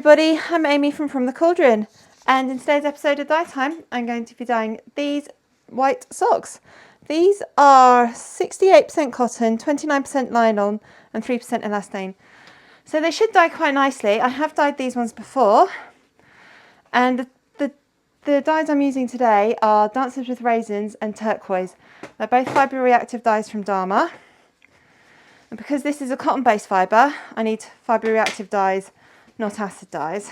everybody, I'm Amy from the Cauldron, and in today's episode of Dye Time I'm going to be dyeing these white socks. These are 68% cotton, 29% nylon and 3% elastane. So they should dye quite nicely. I have dyed these ones before, and the dyes I'm using today are Dancers with Raisins and Turquoise. They're both fibre reactive dyes from Dharma. And because this is a cotton-based fibre, I need fibre reactive dyes, not acid dyes.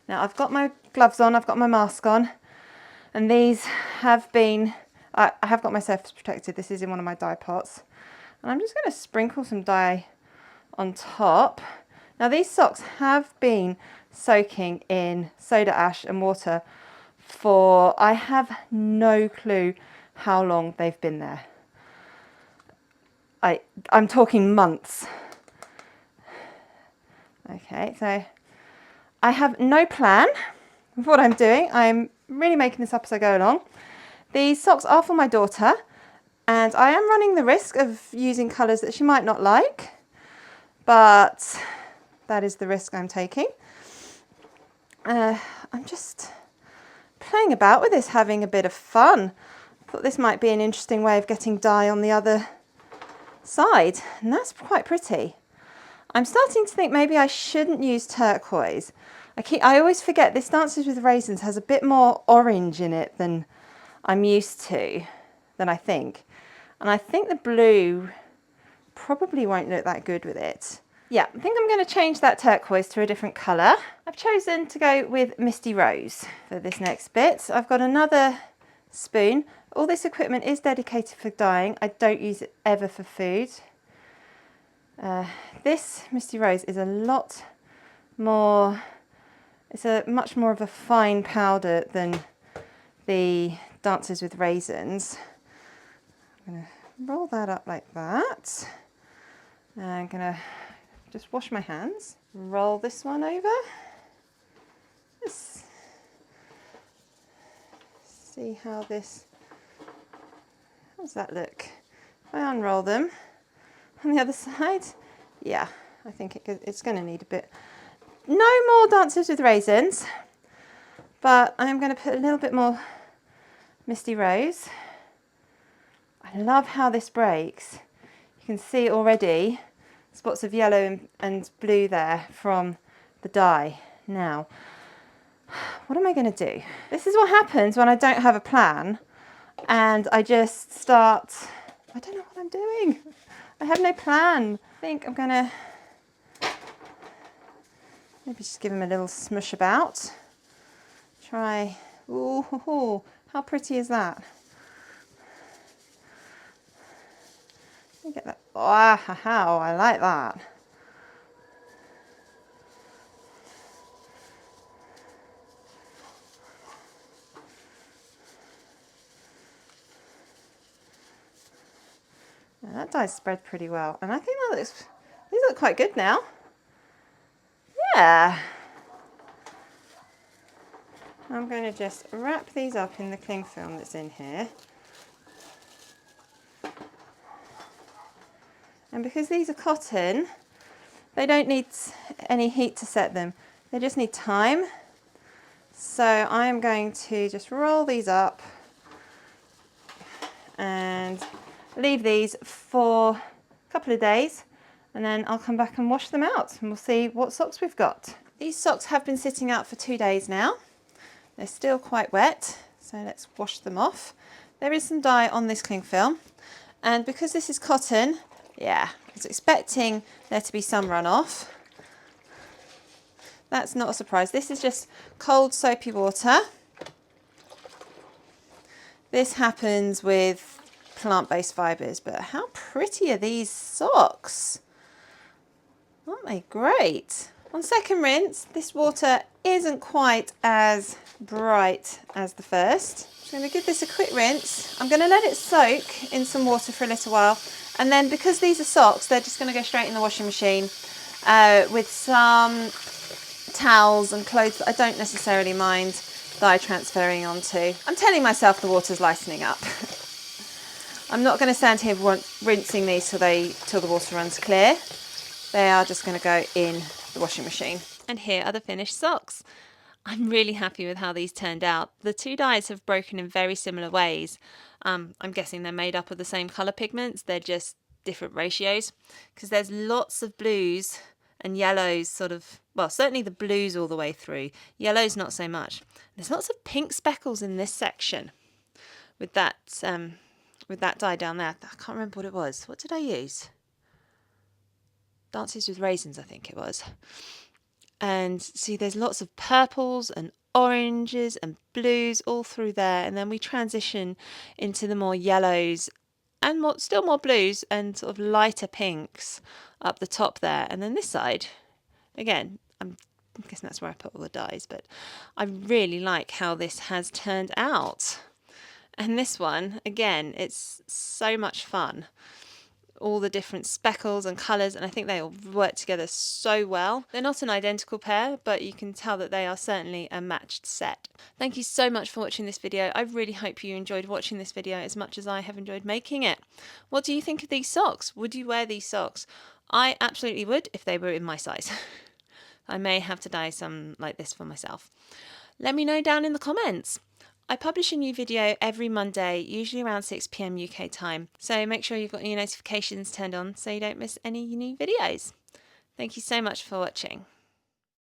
Now I've got my gloves on, I've got my mask on, and these have been, I have got my surface protected. This is in one of my dye pots. And I'm just going to sprinkle some dye on top. Now these socks have been soaking in soda ash and water for, I have no clue how long they've been there. I'm talking months. Okay, so I have no plan of what I'm doing. I'm really making this up as I go along. These socks are for my daughter, and I am running the risk of using colours that she might not like, but that is the risk I'm taking. I'm just playing about with this, having a bit of fun. I thought this might be an interesting way of getting dye on the other side, and that's quite pretty. I'm starting to think maybe I shouldn't use turquoise. I always forget this Dancers with Raisins has a bit more orange in it than I'm used to, than I think. And I think the blue probably won't look that good with it. Yeah, I think I'm going to change that turquoise to a different colour. I've chosen to go with Misty Rose for this next bit. I've got another spoon. All this equipment is dedicated for dyeing. I don't use it ever for food. This Misty Rose is a lot more, it's a much more of a fine powder than the Dancers with Raisins. I'm going to roll that up like that. I'm going to just wash my hands. Roll this one over. Let's see how this, how does that look? If I unroll them on the other side, yeah, I think it's going to need a bit. No more Dancers with Raisins, but I'm going to put a little bit more Misty Rose. I love how this breaks. You can see already spots of yellow and blue there from the dye. Now, what am I going to do? This is what happens when I don't have a plan and I just start, I don't know what I'm doing. I have no plan. I think I'm going to maybe just give him a little smush about. Try, ooh, how pretty is that? Let me get that. Oh, how I like that. Now that dye spread pretty well, and I think that looks, these look quite good now. Yeah. I'm going to just wrap these up in the cling film that's in here. And because these are cotton, they don't need any heat to set them. They just need time. So I am going to just roll these up and leave these for a couple of days, and then I'll come back and wash them out and we'll see what socks we've got. These socks have been sitting out for 2 days now. They're still quite wet, so let's wash them off. There is some dye on this cling film, and because this is cotton, yeah, I was expecting there to be some runoff. That's not a surprise. This is just cold soapy water. This happens with plant-based fibres, but how pretty are these socks? Aren't they great? On second rinse, this water isn't quite as bright as the first. I'm going to give this a quick rinse. I'm going to let it soak in some water for a little while, and then because these are socks, they're just going to go straight in the washing machine with some towels and clothes that I don't necessarily mind dye transferring onto. I'm telling myself the water's lightening up. I'm not going to stand here rinsing these till the water runs clear. They are just going to go in the washing machine. And here are the finished socks. I'm really happy with how these turned out. The two dyes have broken in very similar ways. I'm guessing they're made up of the same colour pigments, they're just different ratios, because there's lots of blues and yellows sort of, well, certainly the blues all the way through, yellows not so much. There's lots of pink speckles in this section with that dye down there. I can't remember what it was. What did I use? Dances with Raisins, I think it was. And see, there's lots of purples and oranges and blues all through there, and then we transition into the more yellows and still more blues and sort of lighter pinks up the top there. And then this side, again, I'm guessing that's where I put all the dyes, but I really like how this has turned out. And this one, again, it's so much fun. All the different speckles and colours, and I think they all work together so well. They're not an identical pair, but you can tell that they are certainly a matched set. Thank you so much for watching this video. I really hope you enjoyed watching this video as much as I have enjoyed making it. What do you think of these socks? Would you wear these socks? I absolutely would if they were in my size. I may have to dye some like this for myself. Let me know down in the comments. I publish a new video every Monday, usually around 6 PM UK time, so make sure you've got your notifications turned on so you don't miss any new videos. Thank you so much for watching.